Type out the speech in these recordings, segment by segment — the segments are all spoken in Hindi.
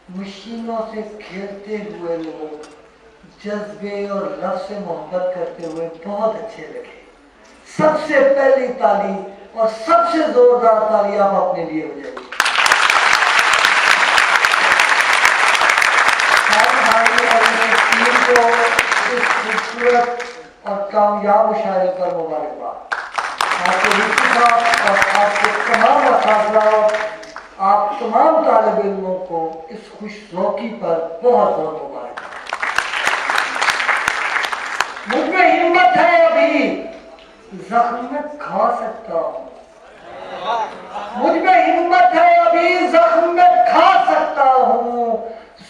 मशीनों से खेलते हुए लोग जज्बे और लफ्ज़ से मोहब्बत करते हुए बहुत अच्छे लगे। सबसे पहली ताली और सबसे जोरदार ताली आप अपने लिए बजाइए। टीम को इस खूबसूरत और कामयाब मुशायरे पर मुबारकबाद। आपके साहब और आपके तमाम असातिज़ा, आप तमाम तालिब इल्मों को इस खुशरौकी पर बहुत बहुत मुबारक। मुझ में हिम्मत है, अभी जख्म में खा सकता हूँ। मुझ में हिम्मत है, अभी जख्म में खा सकता हूँ।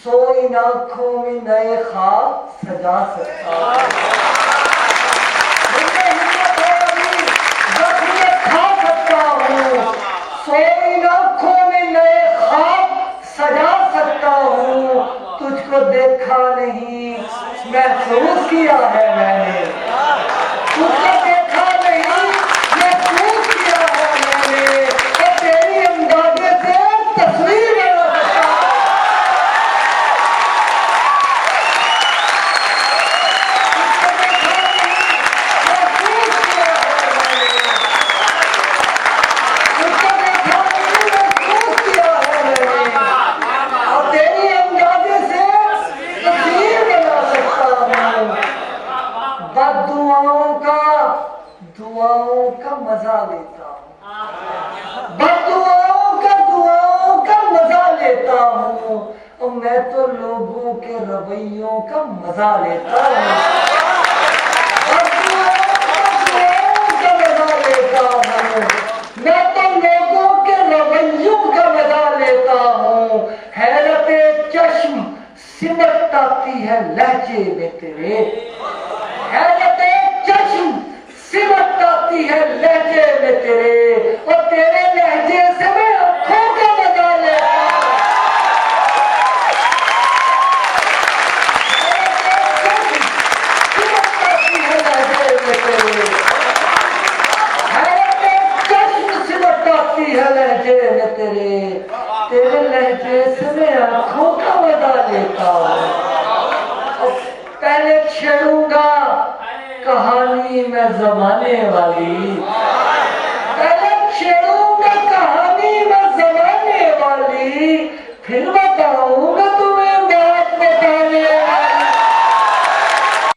सोई आंखों में नए ख्वाब सजा सकता हूँ। मुझ में हिम्मत है, अभी जख्म में खा सकता हूँ। सोई आंखों में नए ख्वाब सजा सकता हूँ। तुझको देखा नहीं, महसूस किया है मैंने। तुझको देखा नहीं, महसूस किया है मैंने। और तेरी अंदाज़े से तस्वीर बना सकता हूँ। तुझको देखा नहीं, महसूस किया है मैंने। और तेरी अंदाज़े से तस्वीर बना सकता हूँ। दुआओं का मजा लेता हूँ। दुआओं का मजा लेता हूँ। और मैं तो लोगों के रवैयों का मजा लेता हूँ। का मजा लेता हूँ। मैं तो लोगों के रवैयों का मजा लेता हूँ। हैरते चश्म सिमट आती है लहजे में तेरे। हैरते चश्म सिमट आती है लहजे में तेरे। और तेरे लहजे से मैं आंखों का मजा लेता हूँ। सिमट आती है लहजे में तेरे। हैरते चश्म सिमट आती है लहजे में तेरे। तेरे लहजे से मैं आंखों का मजा लेता हूँ। पहले छेड़ूंगा कहानी मैं जमाने वाली। पहले छेड़ूंगा कहानी मैं जमाने वाली। फिर बताओ